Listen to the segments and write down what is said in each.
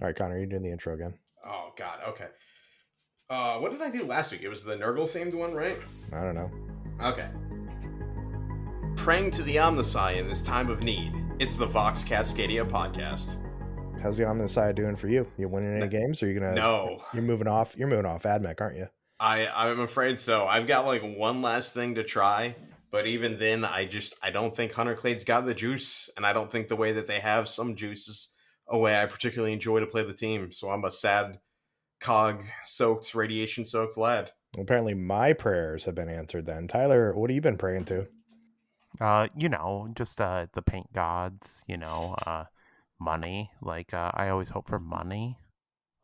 All right, Connor, you're doing the intro again. Oh God. Okay. What did I do last week? It was the Nurgle themed one, right? I don't know. Okay. Praying to the Omnissiah in this time of need. It's the Vox Cascadia podcast. How's the Omnissiah doing for you? You winning any N- games? Or no, you're moving off? You're moving off AdMech, aren't you? I'm afraid so. I've got like one last thing to try, but even then, I don't think Hunter Clade's got the juice, and I don't think the way that they have some juices a way I particularly enjoy to play the team. So I'm a sad, cog soaked, radiation soaked lad. Well, apparently, my prayers have been answered. Then, Tyler, what have you been praying to? Just the paint gods, money. I always hope for money.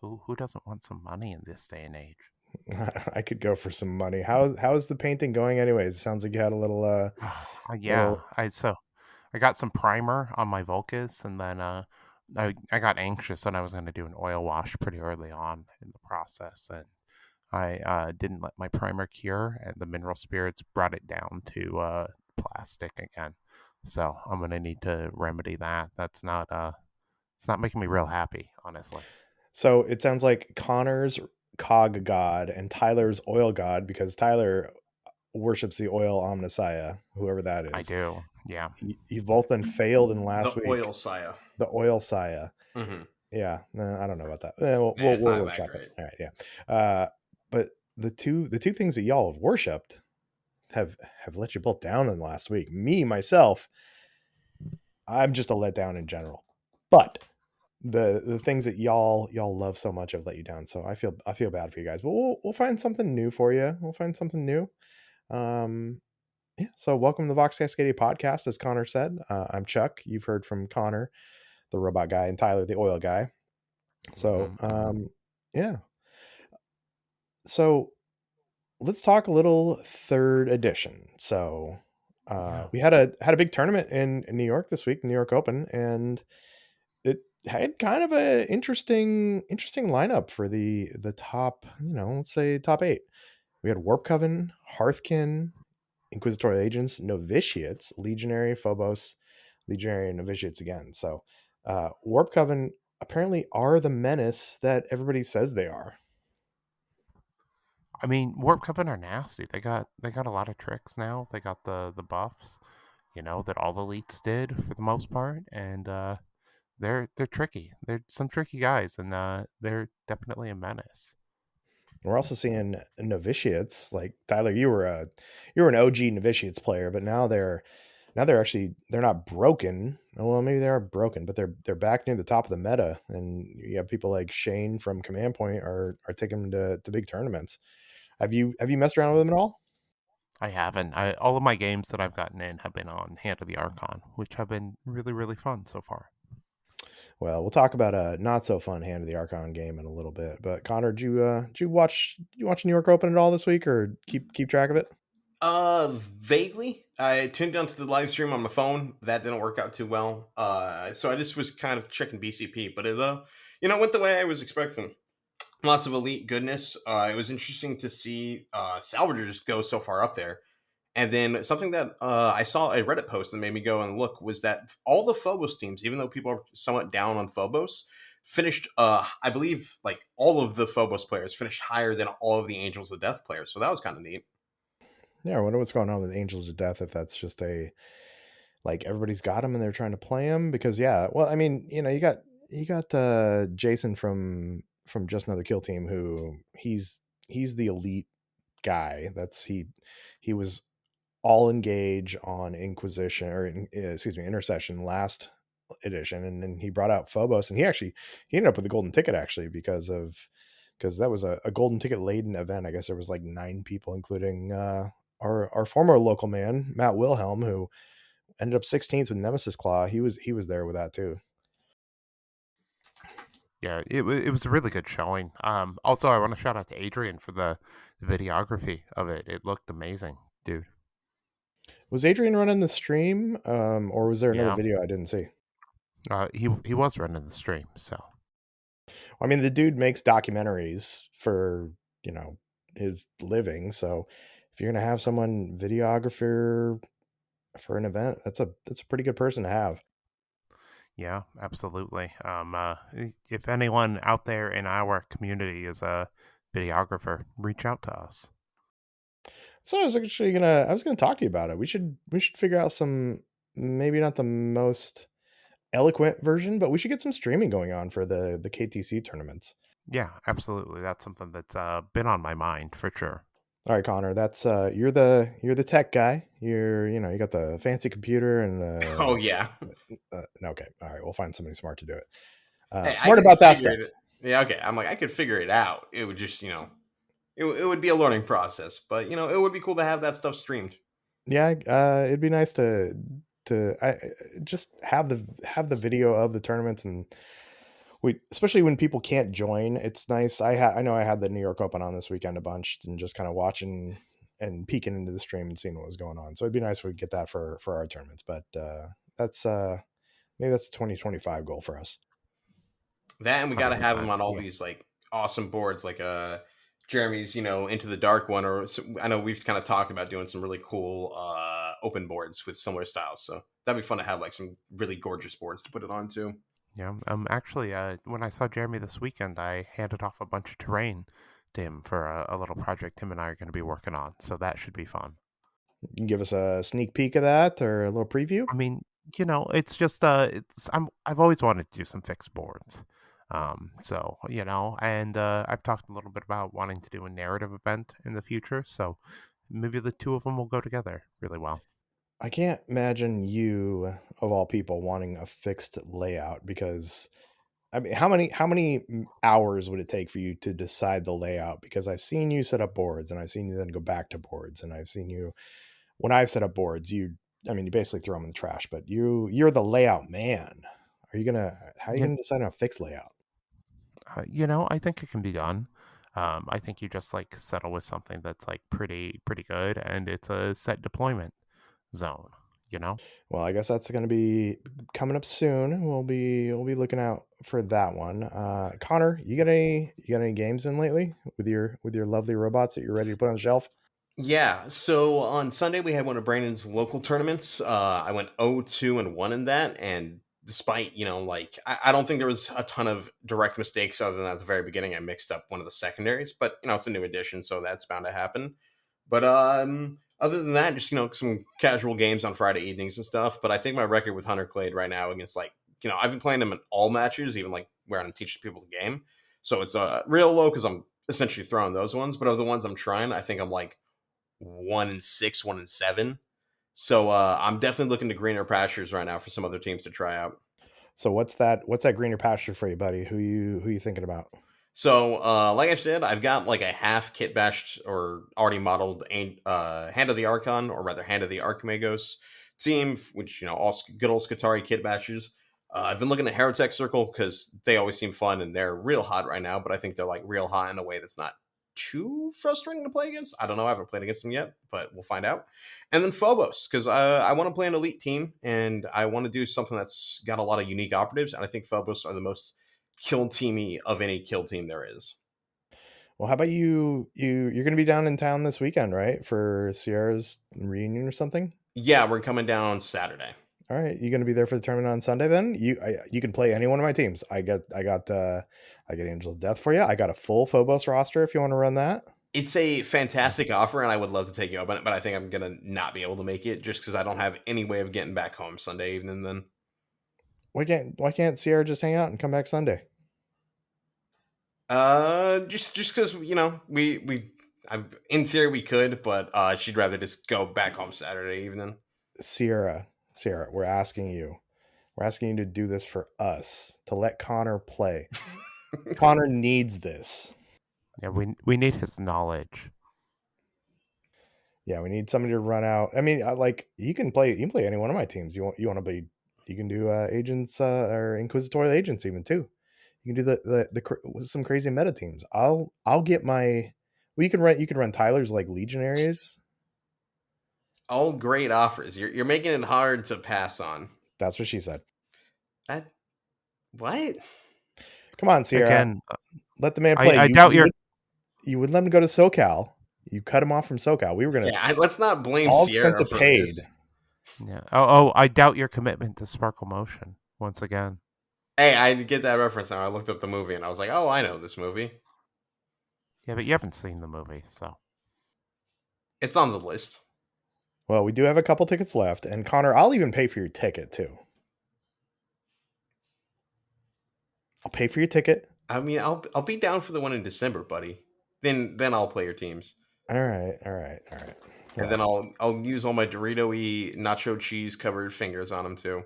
Who doesn't want some money in this day and age? I could go for some money. How's the painting going, anyways? It sounds like you had a Yeah, little. I got some primer on my Volcas, and then I got anxious and I was going to do an oil wash pretty early on in the process, and I didn't let my primer cure, and the mineral spirits brought it down to plastic again. So I'm gonna need to remedy that. It's not making me real happy, honestly. So it sounds like Connor's cog god and Tyler's oil god, because Tyler worships the oil Omnissiah, whoever that I is. do, yeah. You've both been failed in last The week. Oil Saya. The oil Saya. Mm-hmm. Yeah, no, I don't know about that. We'll, Nah, it's we'll not that workshop it. great. All right, yeah. But the two things that y'all have worshipped have let you both down in the last week. Me myself, I'm just a letdown in general. But the things that y'all love so much have let you down. So I feel bad for you guys. But we'll find something new for you. We'll find something new. Um, yeah. So welcome to the Vox Cascadia podcast, as Connor said. I'm Chuck. You've heard from Connor, the robot guy, and Tyler, the oil guy. So Mm-hmm. yeah. So let's talk a little third edition. So Yeah. we had a big tournament in New York this week, New York Open, and it had kind of a interesting lineup for the top, let's say top eight. We had Warp Coven, Hearthkin, Inquisitorial Agents, Novitiates, Legionary, Phobos, Legionary, and Novitiates again. So Warp Coven apparently are the menace that everybody says they are. I mean, Warp Coven are nasty. They got a lot of tricks now. They got the buffs, that all elites did for the most part, and they're tricky. They're some tricky guys, and they're definitely a menace. We're also seeing novitiates like Tyler. You were an OG novitiates player, but now they're actually they're not broken. Well, maybe they are broken, but they're back near the top of the meta, and you have people like Shane from Command Point are taking them to big tournaments. Have you messed around with them at all? I haven't. All of my games that I've gotten in have been on Hand of the Archon, which have been really really fun so far. Well, we'll talk about a not so fun Hand of the Archon game in a little bit. But Connor, did you watch New York Open at all this week, or keep track of it? Vaguely. I tuned down to the live stream on my phone. That didn't work out too well. So I just was kind of checking BCP, but it went the way I was expecting. Lots of elite goodness. It was interesting to see Salvagers go so far up there. And then something that I saw a Reddit post that made me go and look was that all the Phobos teams, even though people are somewhat down on Phobos, finished, I believe, like all of the Phobos players finished higher than all of the Angels of Death players. So that was kind of neat. Yeah, I wonder what's going on with Angels of Death. If that's just like everybody's got them and they're trying to play them, because yeah, well, I mean, you got Jason from Just Another Kill Team, who he's the elite guy. He was all engage on Inquisition, or excuse me, Intercession last edition, and then he brought out Phobos, and he ended up with the golden ticket, actually, because that was a golden ticket laden event. I guess there was like 9 people, including our former local man Matt Wilhelm, who ended up 16th with Nemesis Claw. He was there with that too. Yeah, it was a really good showing. Also, I want to shout out to Adrian for the videography of it. It looked amazing, dude. Was Adrian running the stream, or was there another Yeah, video I didn't see? he was running the stream, so I mean, the dude makes documentaries for his living, so if you're gonna have someone videographer for an event, that's a pretty good person to have. Yeah, absolutely. If anyone out there in our community is a videographer, reach out to us. So I was gonna talk to you about it. We should figure out some, maybe not the most eloquent version, but we should get some streaming going on for the KTC tournaments. Yeah, absolutely. That's something that's been on my mind for sure. All right, Connor, that's you're the tech guy. You got the fancy computer and Oh the yeah. no, okay. All right, we'll find somebody smart to do it. Hey, I Smart could about that figure stuff. it. Yeah, okay. I'm like, I could figure it out. It would just, it would be a learning process, but it would be cool to have that stuff streamed. Yeah, it'd be nice just have the video of the tournaments, and we especially when people can't join. It's nice. I know I had the New York Open on this weekend a bunch, and just kind of watching and peeking into the stream and seeing what was going on. So it'd be nice if we could get that for our tournaments. But that's maybe that's a 2025 goal for us. That and we got to have them 100%. on all Yeah. these like awesome boards, like Jeremy's, Into the Dark one, or I know we've kind of talked about doing some really cool open boards with similar styles. So that'd be fun to have like some really gorgeous boards to put it on too. Yeah. Actually, when I saw Jeremy this weekend, I handed off a bunch of terrain to him for a little project him and I are going to be working on. So that should be fun. You can give us a sneak peek of that or a little preview. I mean, it's just I've always wanted to do some fixed boards. So and I've talked a little bit about wanting to do a narrative event in the future. So maybe the two of them will go together really well. I can't imagine you, of all people, wanting a fixed layout because I mean, how many hours would it take for you to decide the layout? Because I've seen you set up boards, and I've seen you then go back to boards, and I've seen you when I've set up boards. I mean, you basically throw them in the trash, but you're the layout man. How are you You, gonna decide on a fixed layout? I think it can be done. I think you just like settle with something that's like pretty good, and it's a set deployment zone. You know. Well, I guess that's going to be coming up soon. We'll be looking out for that one. Connor, you got any games in lately with your lovely robots that you're ready to put on the shelf? Yeah, so on Sunday we had one of Brandon's local tournaments. I went 0-2-1 in that, and despite, like I don't think there was a ton of direct mistakes other than at the very beginning I mixed up one of the secondaries, but it's a new edition, so that's bound to happen. But other than that, just some casual games on Friday evenings and stuff. But I think my record with Hunter Clade right now against like I've been playing him in all matches, even like where I'm teaching people the game. So it's real low because I'm essentially throwing those ones. But of the ones I'm trying, I think I'm like 1-6, 1-7. So I'm definitely looking to greener pastures right now for some other teams to try out. So what's that greener pasture for you, buddy? Who you thinking about? So, like I said, I've got like a half kit bashed or already modeled Hand of the Archon, or rather Hand of the Archimagos team, which, all good old Skitarii kit bashers. I've been looking at Herotech Circle because they always seem fun and they're real hot right now, but I think they're like real hot in a way that's not too frustrating to play against. I don't know. I haven't played against them yet, but we'll find out. And then Phobos, because I want to play an elite team and I want to do something that's got a lot of unique operatives. And I think Phobos are the most kill teamy of any kill team there is. Well, how about you're going to be down in town this weekend, right? For Sierra's reunion or something? Yeah, we're coming down Saturday. All right, you going to be there for the tournament on Sunday then? You can play any one of my teams. I get Angel's Death for you. I got a full Phobos roster if you want to run that. It's a fantastic offer, and I would love to take you up on it, but I think I'm gonna not be able to make it just because I don't have any way of getting back home Sunday evening. Then, Why can't Sierra just hang out and come back Sunday? just because in theory we could, but she'd rather just go back home Saturday evening. Sierra, we're asking you to do this for us, to let Connor play. Connor needs this. Yeah, we need his knowledge. Yeah, we need somebody to run out. I mean, like you can play any one of my teams. You want to be, you can do agents or inquisitorial agents even too. You can do with some crazy meta teams. I'll get my. Well, you can run Tyler's like legionaries. All great offers. You're making it hard to pass on. That's what she said. That what? Come on, Sierra, Again, let the man play. I doubt you're. You would let him go to SoCal. You cut him off from SoCal. We were gonna Yeah, let's not blame all Sierra expensive for paid. this. Yeah. Oh, I doubt your commitment to Sparkle Motion. once again. Hey, I get that reference now. I looked up the movie and I was like, oh, I know this movie. Yeah, but you haven't seen the movie, so. It's on the list. Well, we do have a couple tickets left, and Connor, I'll even pay for your ticket too. I'll pay for your ticket. I mean, I'll be down for the one in December, buddy. Then I'll play your teams, All right, all right, all right. and then Well, I'll use all my Dorito-y nacho cheese covered fingers on them too.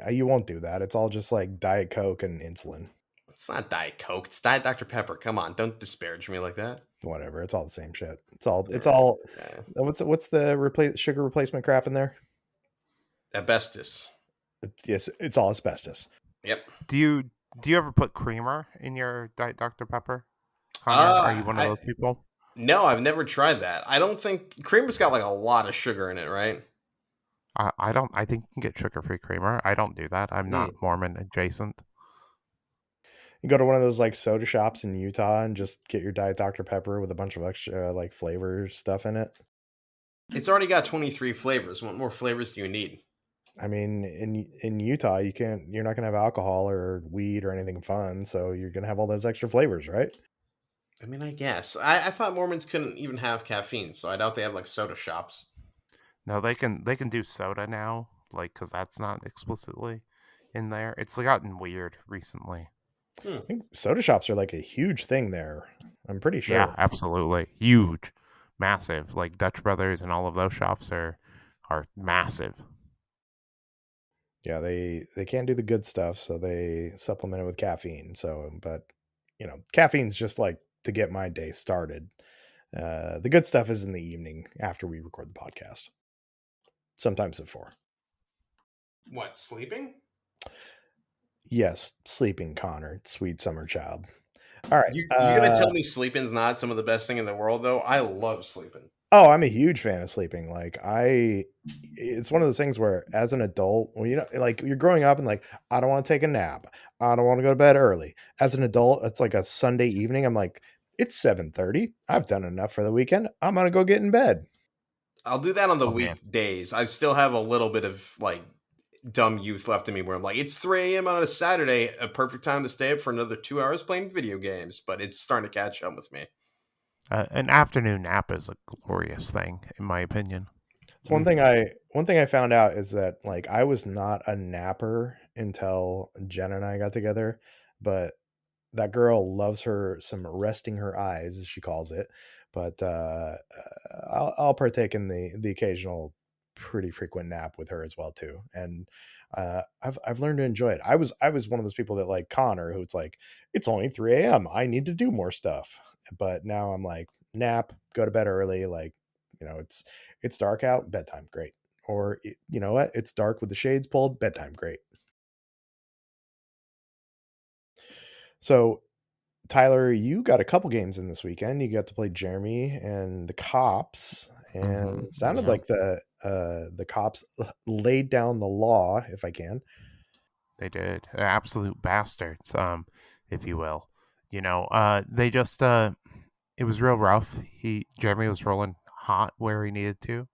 you won't do that. It's all just like Diet Coke and insulin. It's not Diet Coke. It's Diet Dr Pepper. Come on, don't disparage me like that. Whatever. It's all the same shit. It's Uh, all uh, what's the sugar replacement crap in there? Asbestos. Yes, it's all asbestos. Yep. Do you ever put creamer in your Diet Dr Pepper? Connor, are you one of I those people? no, I've never tried that. I don't think creamer's got like a lot of sugar in it, right? I don't. I think you can get sugar-free creamer. I don't do that. I'm Hmm. not Mormon adjacent. You go to one of those like soda shops in Utah and just get your Diet Dr Pepper with a bunch of extra like flavor stuff in it. It's already got 23 flavors. What more flavors do you need? I mean, in Utah, you're not gonna have alcohol or weed or anything fun, so you're gonna have all those extra flavors, right? I mean, I guess. I thought Mormons couldn't even have caffeine, so I doubt they have like soda shops. No, they can do soda now, like because that's not explicitly in there. It's gotten weird recently. Hmm. I think soda shops are like a huge thing there. I'm pretty Yeah, sure. absolutely, huge, massive. Like Dutch Brothers and all of those shops are massive. Yeah, they can't do the good stuff, so they supplement it with caffeine. So, but caffeine's just like to get my day started. The good stuff is in the evening after we record the podcast. Sometimes at 4. What, sleeping? Yes, sleeping Connor, sweet summer child. All right. You gonna tell me sleeping's not some of the best thing in the world though? I love sleeping. Oh, I'm a huge fan of sleeping. It's one of those things where as an adult, when like you're growing up and like, I don't want to take a nap. I don't want to go to bed early. As an adult, it's like a Sunday evening. I'm like, it's 7:30. I've done enough for the weekend. I'm going to go get in bed. I'll do that on the Oh man, weekdays. I still have a little bit of like dumb youth left in me where I'm like, it's 3 a.m. on a Saturday, a perfect time to stay up for another 2 hours playing video games, but it's starting to catch up with me. an afternoon nap is a glorious thing, in my opinion. It's Mm. one thing I found out is that like I was not a napper until Jen and I got together, but that girl loves her some resting her eyes, as she calls it. But I'll partake in the occasional, pretty frequent nap with her as well too. And I've learned to enjoy it. I was one of those people that like Connor, who it's like it's only 3 a.m. I need to do more stuff. But now I'm like nap, go to bed early. Like it's dark out, bedtime, great. Or you know what? It's dark with the shades pulled, bedtime, great. So Tyler, you got a couple games in this weekend. You got to play Jeremy and the cops, and sounded Yeah, like the cops laid down the law, if I can. they did. Absolute bastards, if you will. They just it was real rough. Jeremy was rolling hot where he needed to,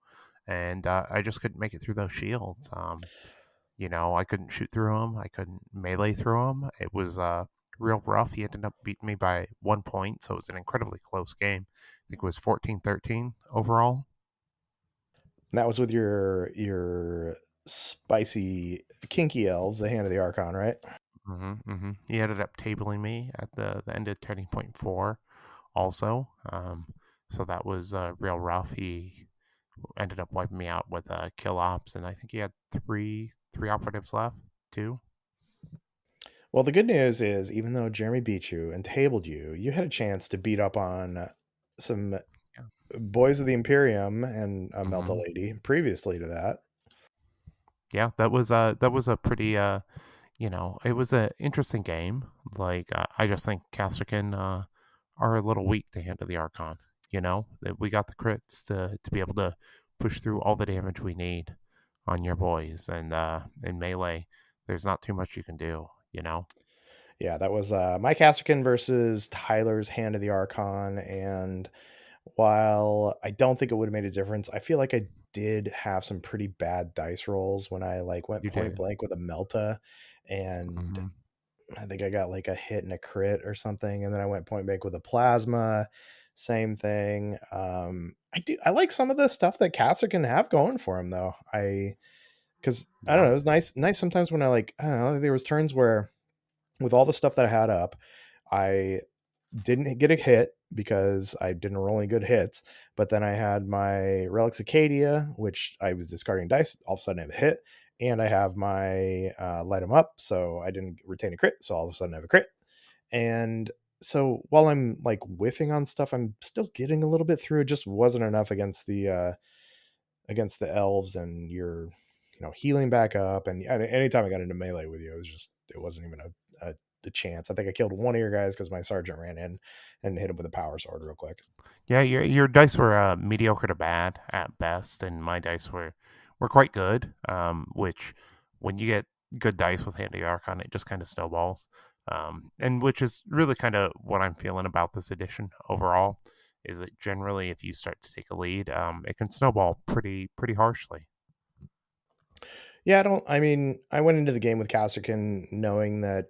and I just couldn't make it through those shields. I couldn't shoot through them. I couldn't melee through them. It was real rough. He ended up beating me by 1 point, so it was an incredibly close game. I think it was 14-13 overall. And that was with your spicy kinky elves, the hand of the Archon, right? He ended up tabling me at the end of turning point 4 also. So that was real rough. He ended up wiping me out with kill ops, and I think he had three operatives left too. Well, the good news is, even though Jeremy beat you and tabled you, you had a chance to beat up on some Yeah. boys of the Imperium and Melta hmm Lady previously to that. Yeah, that was a pretty it was an interesting game. Like I just think Casterkin are a little weak to Hand of the Archon. That we got the crits to be able to push through all the damage we need on your boys, and in melee, there's not too much you can do. Yeah, that was Mike Hasterkin versus Tyler's Hand of the Archon. And while I don't think it would have made a difference, I feel like I did have some pretty bad dice rolls when I like went You point did. blank with a Melta, and Hmm. I think I got like a hit and a crit or something, and then I went point blank with a plasma. Same thing. I like some of the stuff that Caster can have going for him though. Because I don't Yeah. know, it was nice sometimes when I don't know, there was turns where with all the stuff that I had up, I didn't get a hit because I didn't roll any good hits. But then I had my Relics Acadia, which I was discarding dice. All of a sudden, I have a hit, and I have my Light 'em Up, so I didn't retain a crit. So all of a sudden, I have a crit. And so while I'm like whiffing on stuff, I'm still getting a little bit through. It just wasn't enough against the elves, and you're healing back up. And anytime I got into melee with you, it wasn't even a chance. I think I killed one of your guys because my sergeant ran in and hit him with a power sword real quick. Yeah, your dice were mediocre to bad at best, and my dice were quite good. Which when you get good dice with Hand of the Archon, it just kind of snowballs. And which is really kind of what I'm feeling about this edition overall. Is that generally, if you start to take a lead, it can snowball pretty harshly. Yeah, I mean, I went into the game with Casterkin knowing that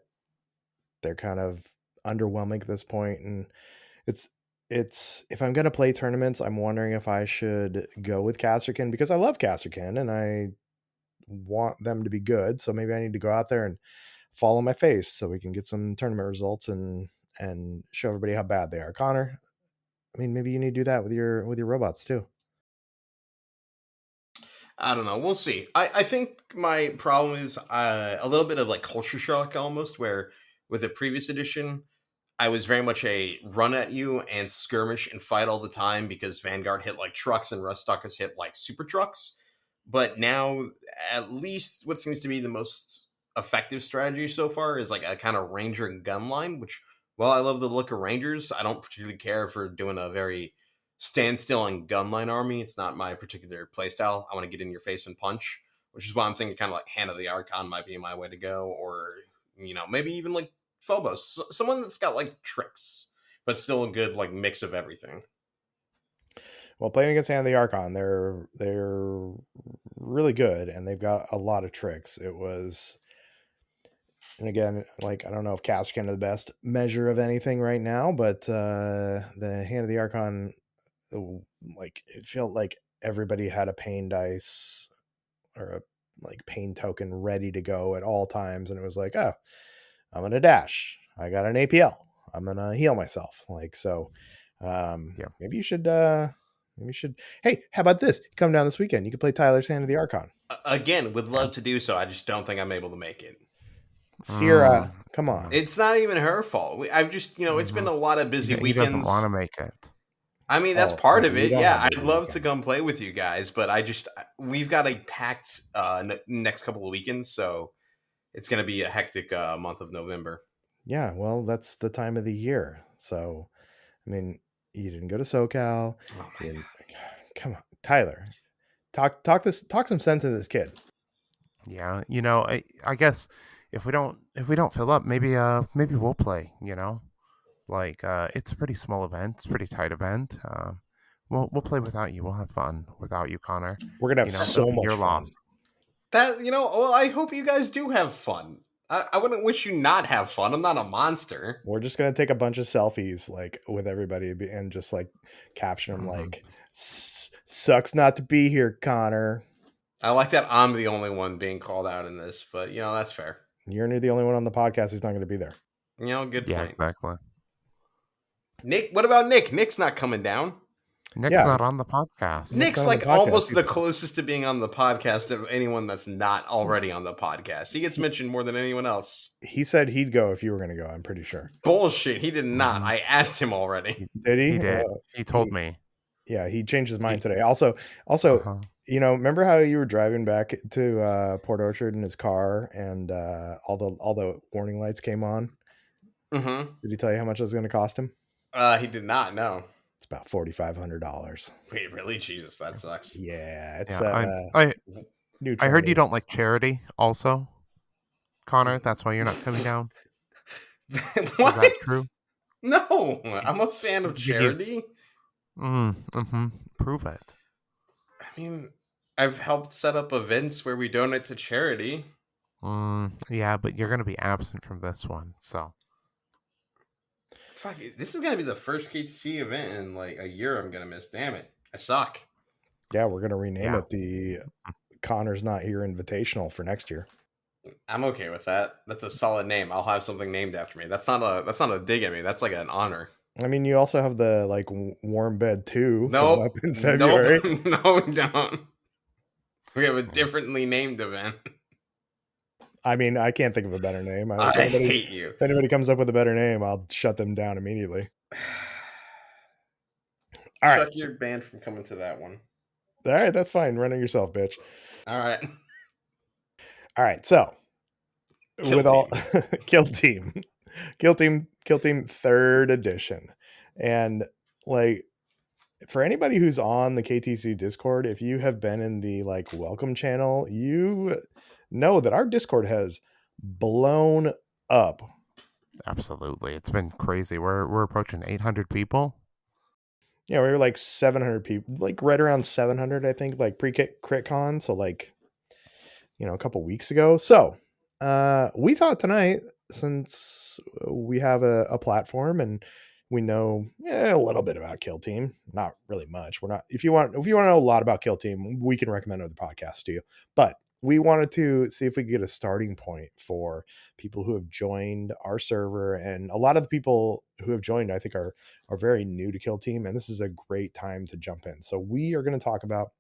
they're kind of underwhelming at this point, and it's if I'm gonna play tournaments, I'm wondering if I should go with Casterkin because I love Casterkin and I want them to be good. So maybe I need to go out there and fall on my face so we can get some tournament results and show everybody how bad they are. Connor, I mean, maybe you need to do that with your robots too. I don't know. We'll see. I think my problem is a little bit of like culture shock almost, where with the previous edition, I was very much a run at you and skirmish and fight all the time because Vanguard hit like trucks and Ruststockers hit like super trucks. But now, at least what seems to be the most effective strategy so far is like a kind of Ranger gun line, which, while I love the look of Rangers, I don't particularly care for doing a very standstill and gunline army. It's not my particular playstyle. I want to get in your face and punch, which is why I'm thinking kind of like Hand of the Archon might be my way to go, or maybe even like Phobos, someone that's got like tricks, but still a good like mix of everything. Well, playing against Hand of the Archon, they're really good and they've got a lot of tricks. It was, and again, like I don't know if Casterkin are the best measure of anything right now, but the Hand of the Archon, like it felt like everybody had a pain dice or a like pain token ready to go at all times, and it was like, oh, I'm gonna dash. I got an APL. I'm gonna heal myself. Like so, Yeah. maybe you should. Maybe you should. Hey, how about this? Come down this weekend. You can play Tyler's Hand of the Archon. Again, would love to do so. I just don't think I'm able to make it. Sierra, come on. Mm. It's not even her fault. I've just, it's been Hmm. a lot of busy He doesn't want to weekends. make it. I mean, that's Oh, part no, of we it. don't Yeah, have I'd busy love to weekends. come play with you guys, but we've got a packed next couple of weekends, so it's going to be a hectic month of November. Yeah, well, that's the time of the year. So, I mean, you didn't go to SoCal. Oh my You god. didn't, come on, Tyler. Talk some sense into this kid. Yeah, I guess if we don't fill up, maybe we'll play. Like it's a pretty small event, it's a pretty tight event. We'll play without you. We'll have fun without you, Connor. We're gonna have It'll so be much your fun. loss. Well, I hope you guys do have fun. I wouldn't wish you not have fun. I'm not a monster. We're just gonna take a bunch of selfies like with everybody and just like caption them Hmm. like sucks not to be here, Connor. I like that I'm the only one being called out in this, but that's fair. You're the only one on the podcast who's not going to be there. Good Yeah, point. exactly. Nick, what about Nick? Nick's not coming down. Nick's Yeah, not on the podcast. Nick's Nick's not on the like podcast almost the either. closest to being on the podcast of anyone that's not already on the podcast. He gets He, mentioned more than anyone else. he said he'd go if you were going to go. I'm pretty sure. Bullshit. He did not. Hmm. I asked him already. Did He he? did. He told He me. yeah, he changed his mind He. today. Also, Uh-huh. remember how you were driving back to Port Orchard in his car and all the warning lights came on? Mm-hmm. Did he tell you how much it was going to cost him? He did not. No. It's about $4,500. Wait, really? Jesus, that sucks. Yeah, it's Yeah, I neutral. heard you don't like charity. Also, Connor, that's why you're not coming down. Is What? that true? No, I'm a fan of Did you? charity. Mm-hmm. Prove it. I mean, I've helped set up events where we donate to charity. Yeah, but you're going to be absent from this one, so. Fuck, this is gonna be the first KTC event in like a year I'm gonna miss. Damn it, I suck. Yeah, we're gonna rename Yeah. it the Connor's Not Here Invitational for next year. I'm okay with that. That's a solid name. I'll have something named after me. That's not a dig at me. That's like an honor. I mean, you also have the like warm bed 2 coming up Nope, in nope, February. no, we don't. We have a Yeah. differently named event. I mean, I can't think of a better name. I If anybody hate you. if anybody comes up with a better name, I'll shut them down immediately. All right. Chuck, you're banned from coming to that one. All right, that's fine. Run it yourself, bitch. All right. All right. So, Kill with all Team. Kill Team. Kill Team 3rd edition. And like for anybody who's on the KTC Discord, if you have been in the like welcome channel, you know that our Discord has blown up. Absolutely. It's been crazy. We're approaching 800 people. Yeah, we were like 700 people, like right around 700, I think, like pre-CritCon. So like, a couple weeks ago. So we thought tonight, since we have a platform and we know a little bit about Kill Team, not really much. We're not, if you want to know a lot about Kill Team, we can recommend other podcasts to you. But we wanted to see if we could get a starting point for people who have joined our server. And a lot of the people who have joined, I think, are very new to Kill Team. And this is a great time to jump in. So we are going to talk about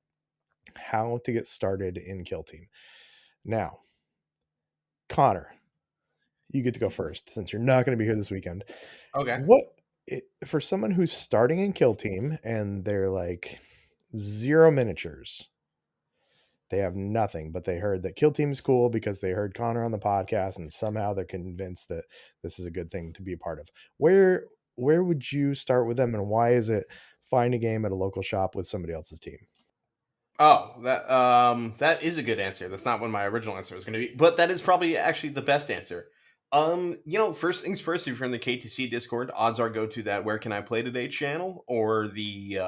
how to get started in Kill Team. Now, Connor, you get to go first since you're not going to be here this weekend. Okay. For someone who's starting in Kill Team and they're like 0 miniatures, they have nothing, but they heard that Kill Team is cool because they heard Connor on the podcast and somehow they're convinced that this is a good thing to be a part of. Where would you start with them, and why is it find a game at a local shop with somebody else's team? Oh, that is a good answer. That's not what my original answer was going to be, but that is probably actually the best answer. First things first, if you're in the KTC Discord, odds are go to that Where Can I Play Today channel or the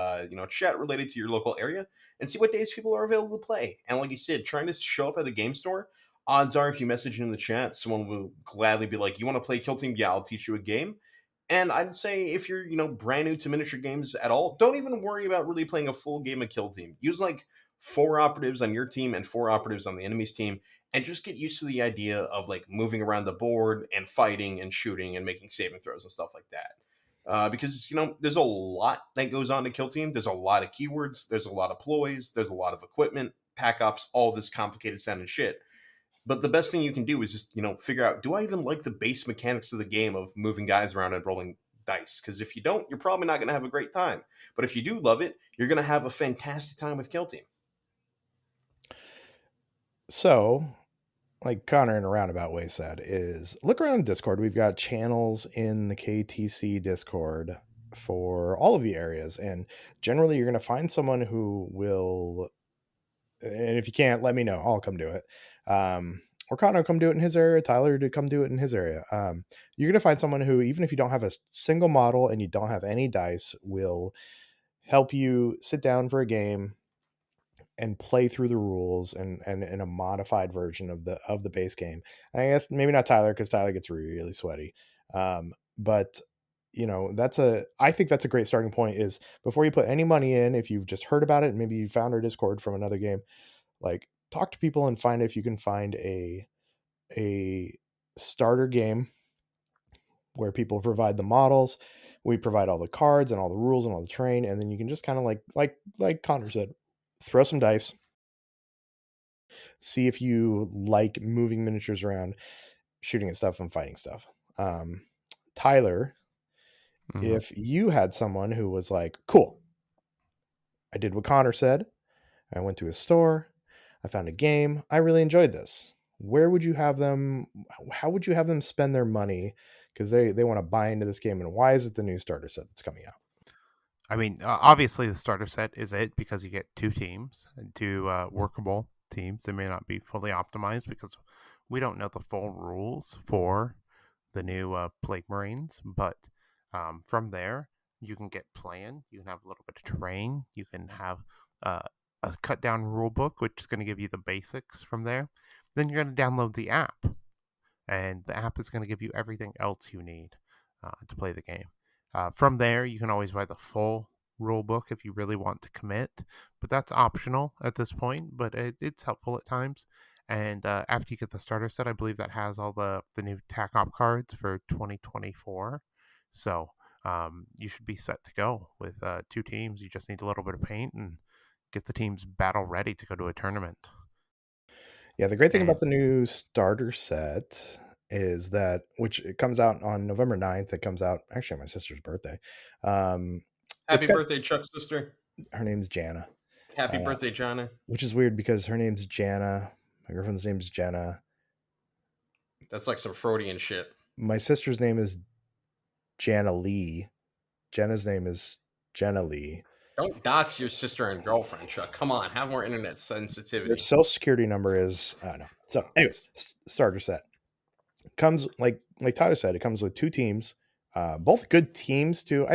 chat related to your local area and see what days people are available to play. And like you said, trying to show up at a game store, odds are if you message in the chat, someone will gladly be like, "You want to play Kill Team? Yeah, I'll teach you a game." And I'd say if you're, brand new to miniature games at all, don't even worry about really playing a full game of Kill Team. Use like 4 operatives on your team and 4 operatives on the enemy's team, and just get used to the idea of like moving around the board and fighting and shooting and making saving throws and stuff like that. Because there's a lot that goes on to Kill Team. There's a lot of keywords. There's a lot of ploys. There's a lot of equipment, pack ups, all this complicated sounding shit. But the best thing you can do is just figure out, do I even like the base mechanics of the game of moving guys around and rolling dice? Because if you don't, you're probably not going to have a great time. But if you do love it, you're going to have a fantastic time with Kill Team. So, like Connor in a roundabout way said, is look around Discord. We've got channels in the KTC Discord for all of the areas, and generally you're going to find someone who will, and if you can't, let me know, I'll come do it. Or Connor come do it in his area, Tyler to come do it in his area. You're going to find someone who, even if you don't have a single model and you don't have any dice, will help you sit down for a game and play through the rules and in a modified version of the base game. I guess maybe not Tyler, because Tyler gets really sweaty. But I think that's a great starting point, is before you put any money in, if you've just heard about it and maybe you found our Discord from another game, like talk to people and find if you can find a starter game where people provide the models, we provide all the cards and all the rules and all the terrain, and then you can just kind of like Connor said, throw some dice, see if you like moving miniatures around, shooting at stuff and fighting stuff. Tyler, if you had someone who was like, cool, I did what Connor said, I went to a store, I found a game, I really enjoyed this, where would you have them, how would you have them spend their money? Because they want to buy into this game, and why is it the new starter set that's coming out? I mean, obviously the starter set is it, because you get 2 teams and 2 workable teams. They may not be fully optimized because we don't know the full rules for the new Plague Marines, but from there you can get plan. You can have a little bit of terrain. You can have a cut down rule book, which is going to give you the basics from there. Then you're going to download the app, and the app is going to give you everything else you need to play the game. From there, you can always buy the full rule book if you really want to commit, but that's optional at this point. But it's helpful at times. And after you get the starter set, I believe that has all the new TAC op cards for 2024. So you should be set to go with 2 teams. You just need a little bit of paint and get the teams battle ready to go to a tournament. Yeah, the great thing And about the new starter set is that, which it comes out on November 9th. It comes out actually on my sister's birthday. Um, it's Happy got birthday, Chuck's sister. her name's Jana, Happy uh, birthday, Jana. which is weird because her name's Jana. My girlfriend's name's Jenna. That's like some Freudian shit. My sister's name is Jana Lee. Jenna's name is Jenna Lee. Don't dox your sister and girlfriend, Chuck. Come on, have more internet Their sensitivity. social security number is I don't know. So, anyways, starter set comes like Tyler said. It comes with 2 teams, both good teams too.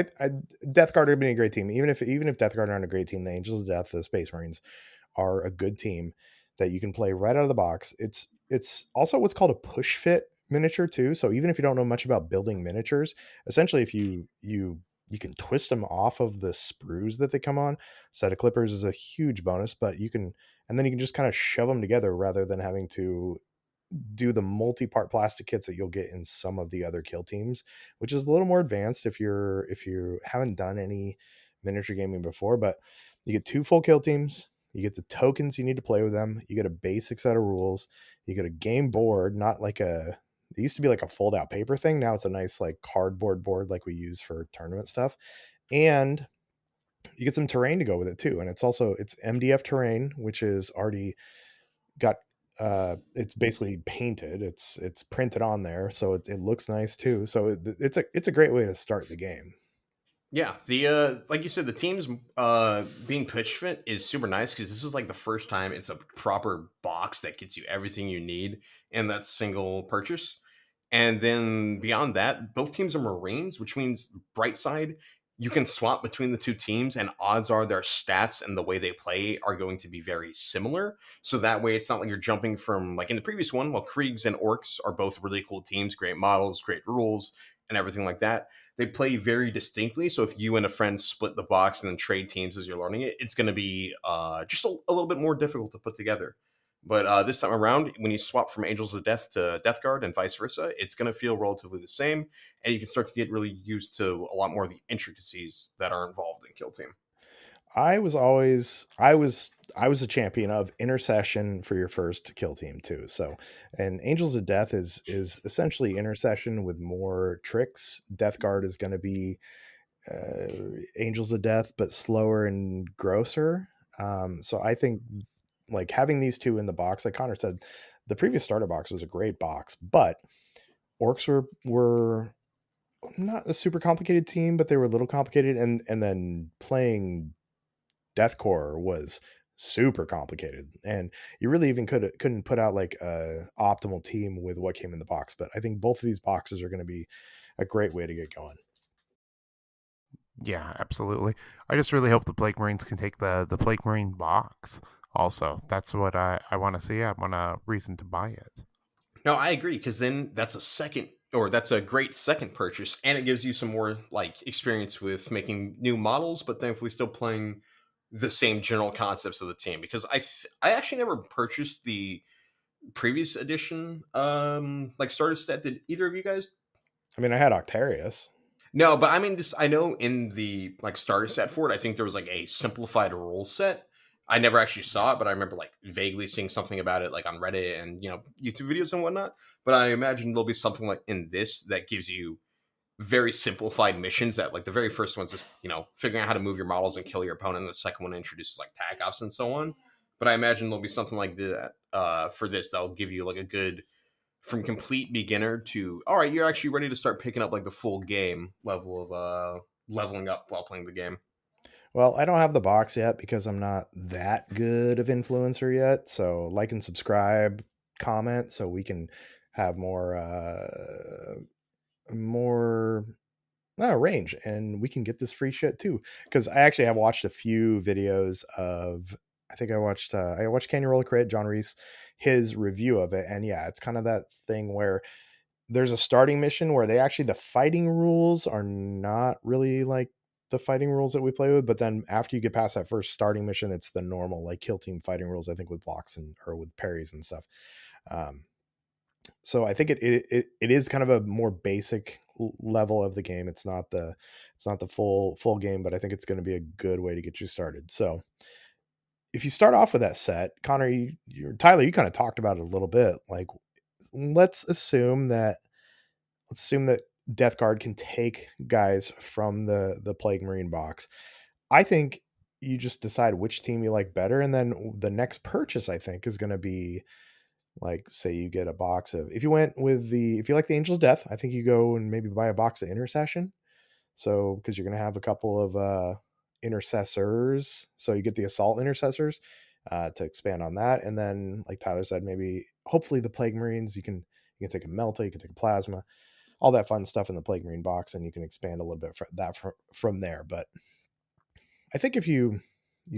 Death Guard have been a great team. Even if Death Guard aren't a great team, the Angels of Death, the Space Marines are a good team that you can play right out of the box. It's also what's called a push fit miniature too. So even if you don't know much about building miniatures, essentially if you can twist them off of the sprues that they come on. Set of clippers is a huge bonus, but you can and then you can just kind of shove them together rather than having to do the multi-part plastic kits that you'll get in some of the other kill teams, which is a little more advanced if you haven't done any miniature gaming before. But you get 2 full kill teams, you get the tokens you need to play with them, you get a basic set of rules, you get a game board, not like a it used to be like a fold out paper thing. Now it's a nice like cardboard board like we use for tournament stuff. And you get some terrain to go with it too. And it's MDF terrain, which is already got it's basically painted. It's printed on there, so it looks nice too. So it's a great way to start the game. Yeah, the like you said, the teams being pitch fit is super nice because this is like the first time it's a proper box that gets you everything you need in that single purchase. And then beyond that, both teams are Marines, which means bright side, you can swap between the 2 teams, and odds are their stats and the way they play are going to be very similar. So that way, it's not like you're jumping from like in the previous one. Well, Kriegs and Orcs are both really cool teams, great models, great rules, and everything like that. They play very distinctly. So if you and a friend split the box and then trade teams as you're learning it, it's going to be just a little bit more difficult to put together. But this time around, when you swap from Angels of Death to Death Guard and vice versa, it's going to feel relatively the same, and you can start to get really used to a lot more of the intricacies that are involved in Kill Team. I was a champion of intercession for your first kill team too. So, and Angels of Death is essentially intercession with more tricks. Death Guard is going to be Angels of Death, but slower and grosser. So I think like having these 2 in the box, like Connor said, the previous starter box was a great box, but orcs were not a super complicated team, but they were a little complicated, and then playing deathcore was super complicated, and you really even couldn't put out like a optimal team with what came in the box. But I think both of these boxes are going to be a great way to get going. yeah, absolutely. I just really hope the Plague Marines can take the Plague Marine box. Also, that's what I want to see. I want a reason to buy it. No, I agree because then that's a great second purchase, and it gives you some more like experience with making new models, but thankfully still playing the same general concepts of the team. Because I actually never purchased the previous edition like starter set. Did either of you guys? I mean, I had Octarius. No, but I mean, just I know in the like starter set for it, I think there was like a simplified rule set. I never actually saw it, but I remember like vaguely seeing something about it, like on Reddit and YouTube videos and whatnot. But I imagine there'll be something like in this that gives you very simplified missions. That like the very first one's just figuring out how to move your models and kill your opponent. And the second one introduces like tag ops and so on. But I imagine there'll be something like that for this that'll give you like a good from complete beginner to all right, you're actually ready to start picking up like the full game level of leveling up while playing the game. Well, I don't have the box yet because I'm not that good of influencer yet. So like and subscribe, comment, so we can have more range, and we can get this free shit too. Because I actually have watched a few videos of I think I watched Canyon Roller Crit, John Reese, his review of it, and yeah, it's kind of that thing where there's a starting mission where the fighting rules are not really like the fighting rules that we play with, but then after you get past that first starting mission, it's the normal like kill team fighting rules. I think with blocks and or with parries and stuff. Um, so I think it is kind of a more basic level of the game. It's not the full game, but I think it's going to be a good way to get you started. So if you start off with that set, Connor, Tyler, you kind of talked about it a little bit. Like, let's assume that let's assume that Death Guard can take guys from the Plague Marine box. I think you just decide which team you like better, and then the next purchase I think is going to be like, say you get a box of if you like the Angel's Death, I think you go and maybe buy a box of Intercession. So because you're going to have a couple of intercessors, so you get the assault intercessors to expand on that, and then like Tyler said, maybe hopefully the Plague Marines you can take a Melta, you can take a Plasma, all that fun stuff in the Plague Marine box, and you can expand a little bit from there. But I think if you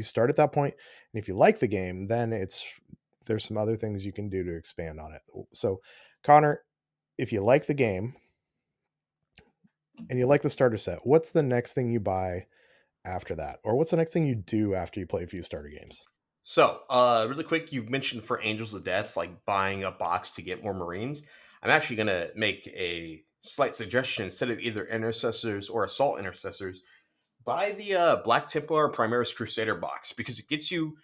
start at that point, and if you like the game, then there's some other things you can do to expand on it. So, Connor, if you like the game and you like the starter set, what's the next thing you buy after that, or what's the next thing you do after you play a few starter games? So, really quick, you mentioned for Angels of Death, like buying a box to get more Marines. I'm actually going to make a slight suggestion. Instead of either intercessors or assault intercessors, buy the Black Templar Primaris Crusader box because it gets you,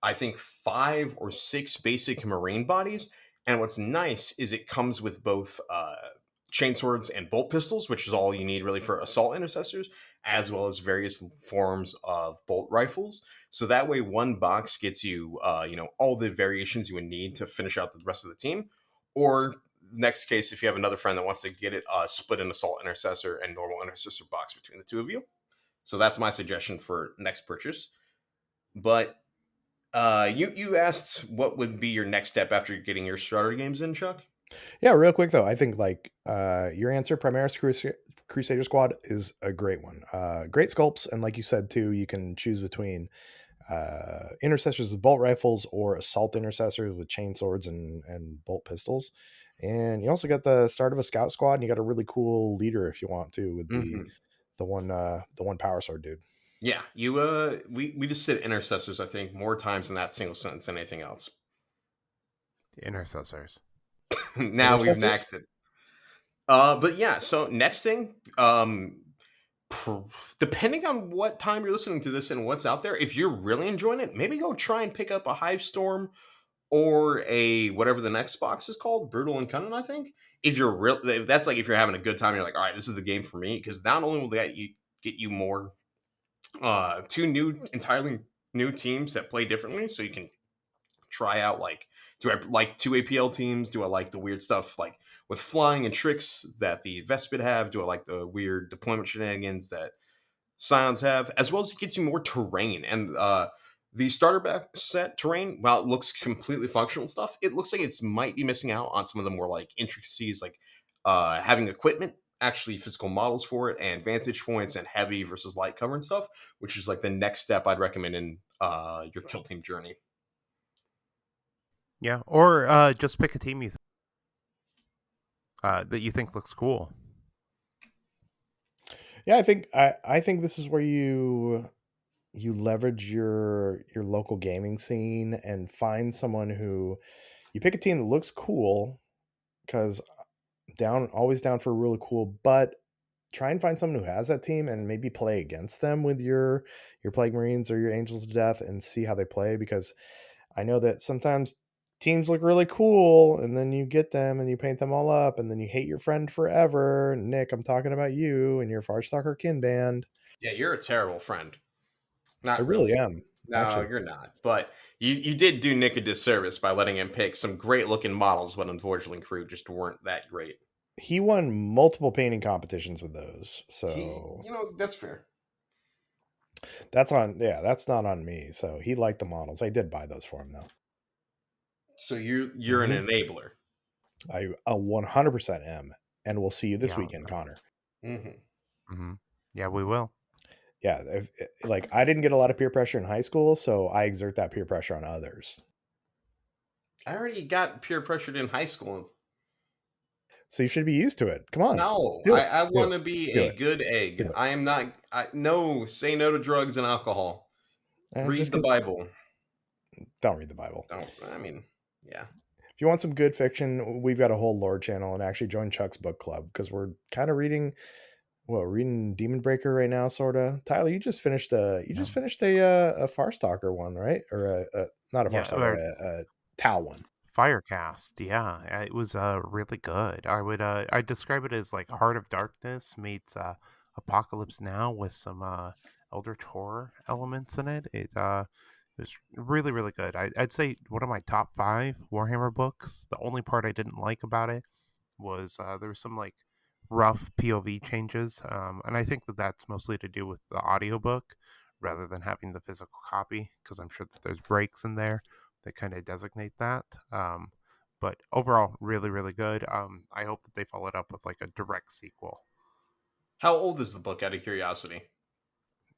I think, 5 or 6 basic Marine bodies. And what's nice is it comes with both chainswords and bolt pistols, which is all you need really for assault intercessors, as well as various forms of bolt rifles. So that way, one box gets you, all the variations you would need to finish out the rest of the team. Or next case, if you have another friend that wants to get it, split an assault intercessor and normal intercessor box between the two of you. So that's my suggestion for next purchase. But you asked what would be your next step after getting your starter games in, Chuck? Yeah, real quick though, I think like your answer, Crusader Squad, is a great one. Great sculpts, and like you said too, you can choose between intercessors with bolt rifles or assault intercessors with chain swords and bolt pistols. And you also got the start of a scout squad, and you got a really cool leader if you want to with Mm-hmm. the one power sword dude. Yeah, we just said intercessors. I think more times in that single sentence than anything else. The intercessors. Now we've Intercessors? maxed it. But yeah, so next thing, pr- depending on what time you're listening to this and what's out there, if you're really enjoying it, maybe go try and pick up a Hive Storm or a whatever the next box is called, Brutal and Cunning. I think if you're real, that's like if you're having a good time, you're like, all right, this is the game for me because not only will that you get you more, two entirely new teams that play differently, so you can try out like, do I like two APL teams? Do I like the weird stuff like with flying and tricks that the Vespid have? Do I like the weird deployment shenanigans that Scions have? As well as it gets you more terrain and the starter back set terrain. While it looks completely functional and stuff, it looks like it's might be missing out on some of the more like intricacies, like having equipment, actually physical models for it, and vantage points and heavy versus light cover and stuff, which is like the next step I'd recommend in your kill team journey. Yeah, or just pick a team that you think looks cool. Yeah, I think this is where you leverage your local gaming scene and find someone who you pick a team that looks cool because down always down for really cool, but try and find someone who has that team and maybe play against them with your Plague Marines or your Angels of Death and see how they play, because I know that sometimes teams look really cool and then you get them and you paint them all up and then you hate your friend forever. Nick, I'm talking about you and your Farstalker kin band. Yeah, you're a terrible friend. I Not really really. am, No, actually. you're not. But you did do Nick a disservice by letting him pick some great looking models, but unfortunately, crew just weren't that great. He won multiple painting competitions with those. He, So that's fair. that's not on me. So he liked the models. I did buy those for him though. So you're an Hmm. enabler. I 100% am. And we'll see you this Yeah. weekend, Connor. Hmm. Mm-hmm. Yeah, we will. Yeah, like I didn't get a lot of peer pressure in high school, so I exert that peer pressure on others. I already got peer pressured in high school. So you should be used to it. Come on, No, do it, I do want it, to be do a it, good do egg. it. I am not. No, say no to drugs and alcohol. And just Read the because, Bible. don't read the Bible. Don't. I mean, yeah. If you want some good fiction, we've got a whole lore channel, and actually join Chuck's book club because we're kind of reading. Well, reading Demon Breaker right now, sorta. Tyler, you Yeah, just finished a Farstalker one, right? Or a not a yeah. Farstalker, a Tau one. Firecast, yeah, it was really good. I describe it as like Heart of Darkness meets Apocalypse Now with some Eldritch horror elements in it. It was really really good. I'd say one of my top five Warhammer books. The only part I didn't like about it was there was some like rough POV changes, and I think that that's mostly to do with the audiobook rather than having the physical copy because I'm sure that there's breaks in there that kind of designate that. But overall, really, really good. I hope that they follow it up with like a direct sequel. How old is the book? Out of curiosity.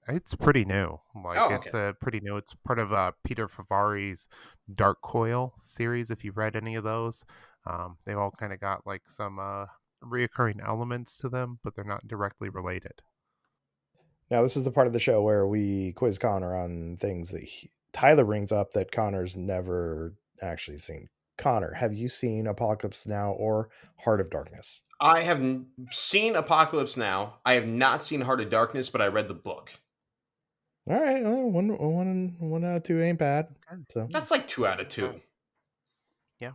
It's pretty new. Like Oh, it's okay. pretty new. It's part of Peter Favari's Dark Coil series. If you've read any of those, they've all kind of got like some reoccurring elements to them, but they're not directly related. Now, this is the part of the show where we quiz Connor on things that Tyler brings up that Connor's never actually seen. Connor, have you seen Apocalypse Now or Heart of Darkness? I have seen Apocalypse Now. I have not seen Heart of Darkness, but I read the book. All right, well, one out of two ain't bad. Okay. So Yeah, That's like two out of not bad. two. Yeah.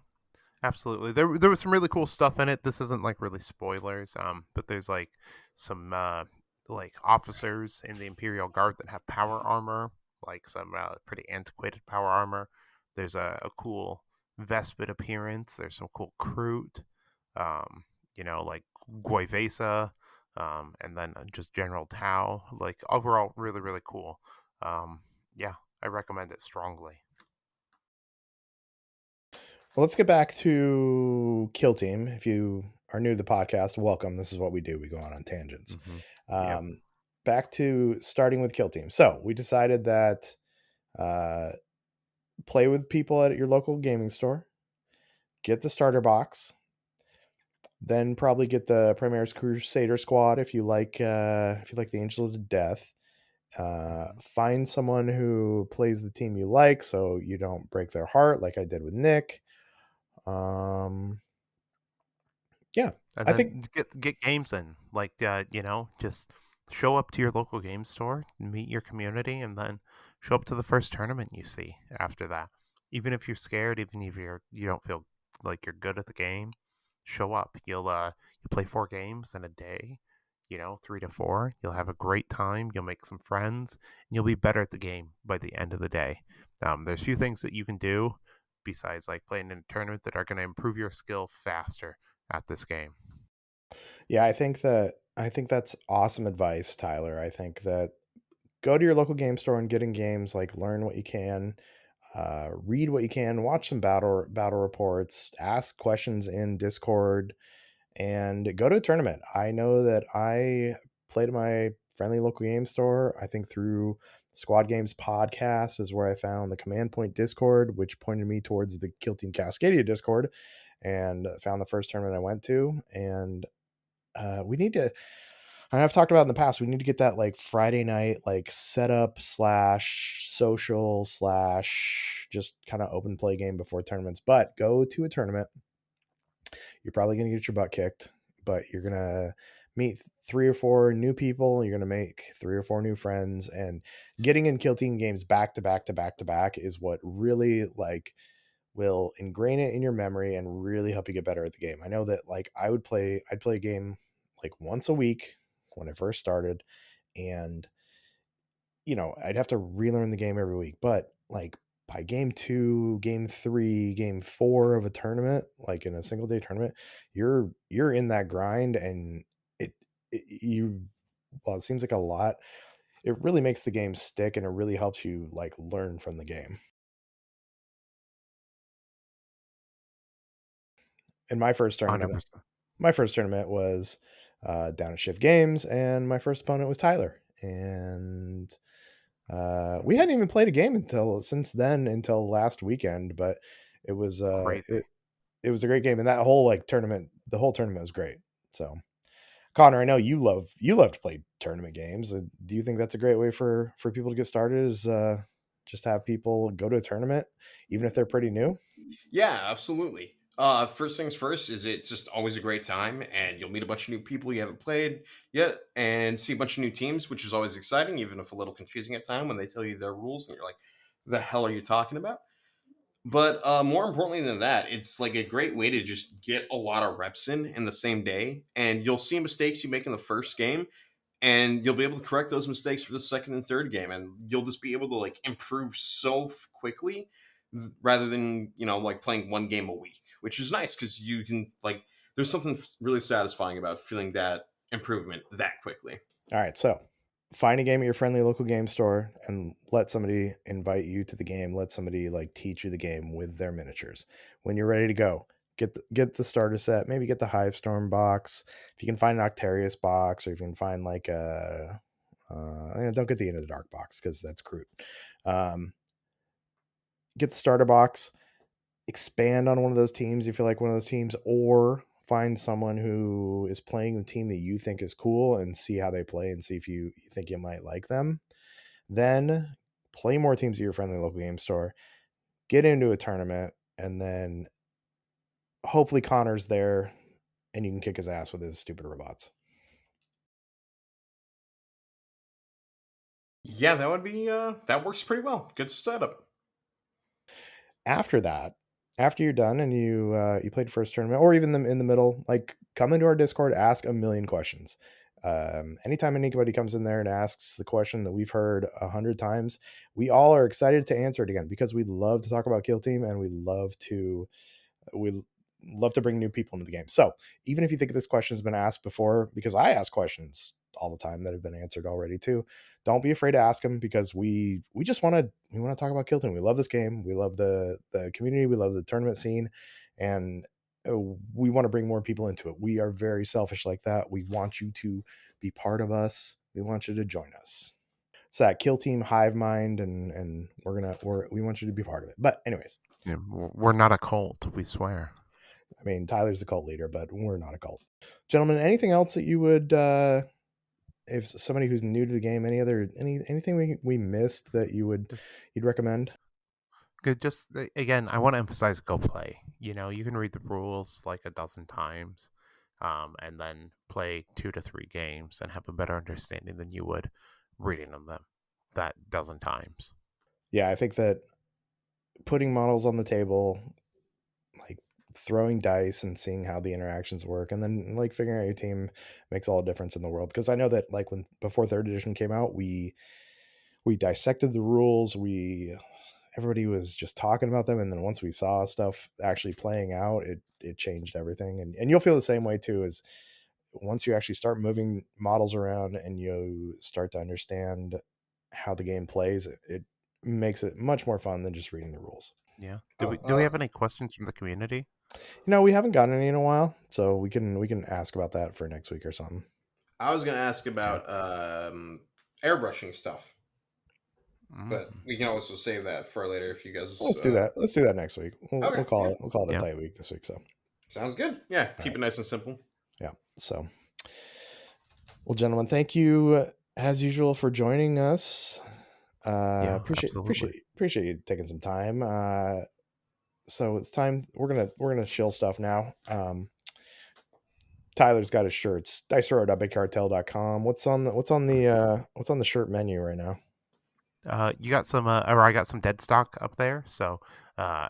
Absolutely. There was some really cool stuff in it. This isn't like really spoilers, but there's like some like officers in the Imperial Guard that have power armor, like some pretty antiquated power armor. There's a cool Vespid appearance. There's some cool Kroot, like Guivesa, and then just General Tau. Like overall, really really cool. Yeah, I recommend it strongly. well, let's get back to Kill Team. If you are new to the podcast, welcome. This is what we do. We go on tangents. Hmm. Yep. Um, Back to starting with Kill Team. So we decided that uh, play with people at your local gaming store, get the starter box, then probably get the Primaris Crusader squad if you like the Angels of Death. Hmm. Find someone who plays the team you like, so you don't break their heart, like I did with Nick. Um, yeah, And I think then get games in, like just show up to your local game store, meet your community, and then show up to the first tournament you see after that. Even if you're scared, even if you don't feel like you're good at the game, show up. You play 4 games in a day, 3 to 4. You'll have a great time. You'll make some friends, and you'll be better at the game by the end of the day. There's few things that you can do besides like playing in a tournament that are going to improve your skill faster at this game. yeah, I think that's awesome advice, Tyler. I think that go to your local game store and get in games, like learn what you can, read what you can, watch some battle reports, ask questions in Discord, and go to a tournament. I know that I played at my friendly local game store. I think through Squad Games podcast is where I found the Command Point Discord, which pointed me towards the Kill Team Cascadia Discord, and found the first tournament I went to. And we need to. And I've talked about in the past, we need to get that like Friday night, like setup slash social slash just kind of open play game before tournaments. But go to a tournament, you're probably going to get your butt kicked, but you're going to meet 3 or 4 new people. You're going to make 3 or 4 new friends, and getting in Kill Team games back to back to back to back is what really like will ingrain it in your memory and really help you get better at the game. I know that like I'd play a game like once a week when I first started, and I'd have to relearn the game every week. But like by game 2, game 3, game 4 of a tournament, like in a single day tournament, you're in that grind, and it, it you well, it seems like a lot. It really makes the game stick, and it really helps you like learn from the game. In Hundred percent. my first tournament was down at Shift Games, and my first opponent was Tyler. and we hadn't even played a game until last weekend, but it was Crazy. it was a great game, and that whole like tournament, the whole tournament was great. So, Connor, I know you love to play tournament games. Do you think that's a great way for people to get started? Is just have people go to a tournament, even if they're pretty new? Yeah, absolutely. First things first is it's just always a great time, and you'll meet a bunch of new people you haven't played yet, and see a bunch of new teams, which is always exciting, even if a little confusing at time when they tell you their rules and you're like, "The hell are you talking about?" But more importantly than that, it's like a great way to just get a lot of reps in the same day, and you'll see mistakes you make in the first game, and you'll be able to correct those mistakes for the second and third game, and you'll just be able to like improve so quickly, rather than like playing one game a week, which is nice because you can like there's something really satisfying about feeling that improvement that quickly. All right, so find a game at your friendly local game store and let somebody invite you to the game. Let somebody like teach you the game with their miniatures. When you're ready to go, get the starter set. Maybe get the Hive Storm box. If you can find an Octarius box, or if you can find like a don't get the Into the Dark box because that's crude. Um, get the starter box. Expand on one of those teams if you like one of those teams, or find someone who is playing the team that you think is cool and see how they play and see if you think you might like them. Then play more teams at your friendly local game store, get into a tournament, and then hopefully Connor's there and you can kick his ass with his stupid robots. Yeah, that would be that works pretty well. Good setup. After that, after you're done and you played your first tournament, or even in the middle, like come into our Discord, ask a million questions. Anytime anybody comes in there and asks the question that we've heard 100 times, we all are excited to answer it again because we love to talk about Kill Team and we love to bring new people into the game. So even if you think this question has been asked before, because I ask questions all the time that have been answered already too, don't be afraid to ask them because we just want to talk about Kill Team. We love this game. We love the community. We love the tournament scene, and we want to bring more people into it. We are very selfish like that. We want you to be part of us. We want you to join us. It's that Kill Team hive mind, and we want you to be part of it. But anyways, Yeah, we're not a cult, we swear. I mean, Tyler's the cult leader, but we're not a cult. Gentlemen, anything else that you would, if somebody who's new to the game, anything we missed that Just you'd recommend? good. Just again, I want to emphasize go play. You can read the rules like a dozen times, and then play 2 to 3 games and have a better understanding than you would reading them that dozen times. Yeah, I think that putting models on the table, like throwing dice and seeing how the interactions work, and then like figuring out your team makes all the difference in the world. Because I know that like when before third edition came out, we dissected the rules. We Everybody was just talking about them, and then once we saw stuff actually playing out, it changed everything. And you'll feel the same way too, as once you actually start moving models around and you start to understand how the game plays, it makes it much more fun than just reading the rules. Yeah. Do we Oh, do we have any questions from the community? We haven't gotten any in a while, so we can ask about that for next week or something. I was gonna ask Okay. about airbrushing stuff, but Mm, we can also save that for later if you guys. Let's do that. Let's do that next week. We'll Okay, call yeah, it a yeah. tight week this week. So, all sounds good. Yeah, keep right, it nice and simple. yeah. So, well, gentlemen, thank you as usual for joining us. Yeah, absolutely. Appreciate you taking some time. So it's time. We're gonna shill stuff now. Tyler's got his shirts. Diceroad.bigcartel.com. What's on the shirt menu right now? You got some, or I got some dead stock up there. So,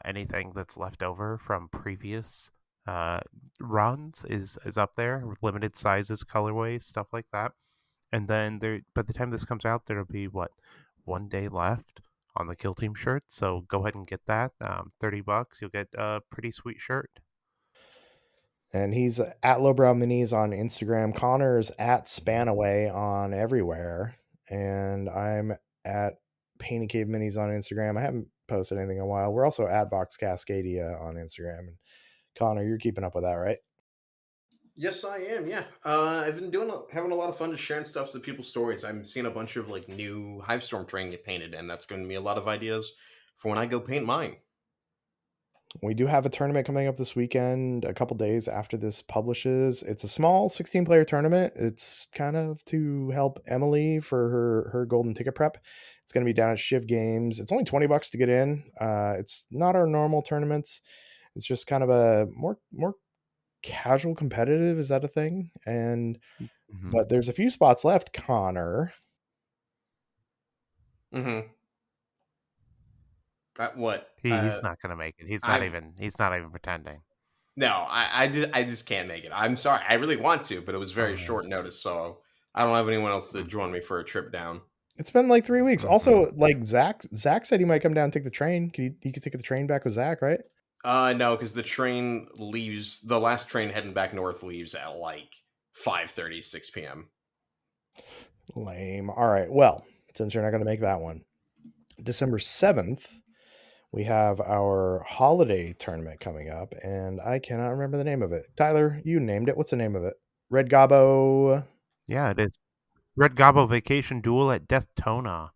anything that's left over from previous uh runs is up there. Limited sizes, colorways, stuff like that. And then by the time this comes out, there'll be what, 1 day left on the Kill Team shirt. So go ahead and get that. $30. You'll get a pretty sweet shirt. And he's at Lowbrow Minis on Instagram. Connor's at Spanaway on everywhere, and I'm at Painted Cave Minis on Instagram. I haven't posted anything in a while. We're also at Vox Cascadia on Instagram. And Connor, you're keeping up with that, right? Yes, I am. Yeah, I've been having a lot of fun just sharing stuff to people's stories. I'm seeing a bunch of like new Hivestorm terrain get painted, and that's going to be a lot of ideas for when I go paint mine. We do have a tournament coming up this weekend, a couple days after this publishes. It's a small 16-player tournament. It's kind of to help Emily for her golden ticket prep. It's going to be down at Shiv Games. It's only $20 to get in. It's not our normal tournaments. It's just kind of a more casual competitive. Is that a thing? And Hmm. but there's a few spots left, Connor. Mm-hmm. What? He's not gonna make it. I He's not even pretending. No, I just can't make it. I'm sorry. I really want to, but it was very Oh, short notice, so I don't have anyone else to join me for a trip down. it's been like 3 weeks. Mm-hmm. Also, like Zach said he might come down and take the train. You could take the train back with Zach, right? No, because the train leaves. The last train heading back north leaves at like 5:30, 6 p.m. Lame. All right. Well, since you're not going to make that one, December 7th, we have our holiday tournament coming up, and I cannot remember the name of it. Tyler, you named it. What's the name of it? Red Gobbo. Yeah, it is. Red Gobbo Vacation Duel at Deathtona.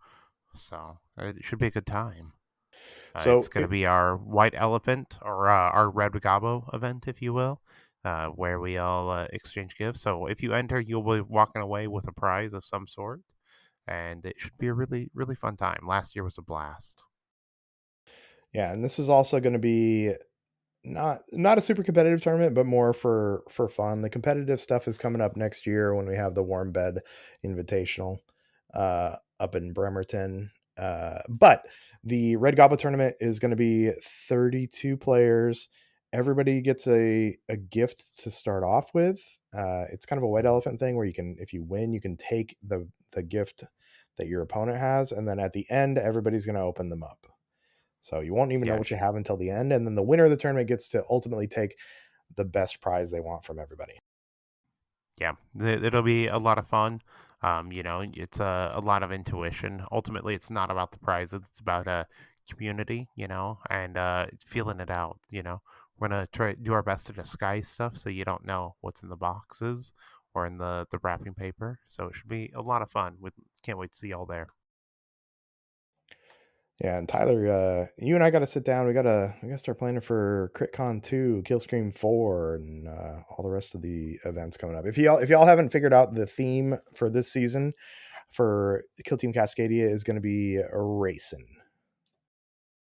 So it should be a good time. So It's going to be our White Elephant or our Red Gobbo event, if you will, where we all exchange gifts. So if you enter, you'll be walking away with a prize of some sort, and it should be a really, really fun time. Last year was a blast. yeah, and this is also going to be not a super competitive tournament, but more for fun. The competitive stuff is coming up next year when we have the Warm Bed Invitational up in Bremerton. But the Red Goblin tournament is going to be 32 players. Everybody gets a gift to start off with. It's kind of a white elephant thing where you can, if you win, you can take the gift that your opponent has, and then at the end, everybody's going to open them up. So you won't even know Yeah, what you have until the end, and then the winner of the tournament gets to ultimately take the best prize they want from everybody. yeah, it'll be a lot of fun. It's a lot of intuition. Ultimately, it's not about the prizes; it's about a community, and feeling it out. We're gonna try do our best to disguise stuff so you don't know what's in the boxes or in the wrapping paper. So it should be a lot of fun. Can't wait to see y'all there. Yeah, and Tyler, you and I got to sit down. We got to start planning for CritCon 2, Killscream 4, and all the rest of the events coming up. If y'all haven't figured out the theme for this season for Kill Team Cascadia is going to be racing.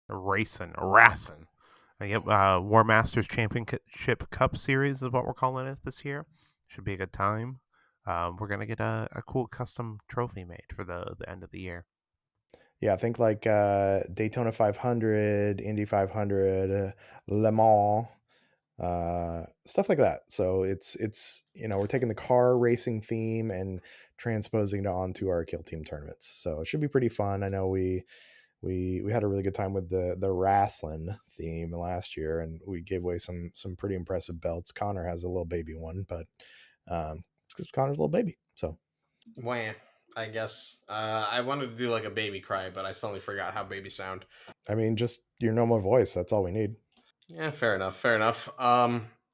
Racing. Yep, War Masters Championship Cup Series is what we're calling it this year. Should be a good time. We're gonna get a cool custom trophy made for the end of the year. Yeah, I think like Daytona 500, Indy 500, Le Mans, stuff like that. So it's we're taking the car racing theme and transposing it onto our Kill Team tournaments. So it should be pretty fun. I know we had a really good time with the wrestling theme last year, and we gave away some pretty impressive belts. Connor has a little baby one, but it's because Connor's a little baby. So Wham! I guess I wanted to do like a baby cry, but I suddenly forgot how babies sound. I mean, just your normal voice. That's all we need. Yeah, fair enough. Fair enough.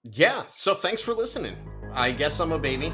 Yeah. So thanks for listening. I guess I'm a baby.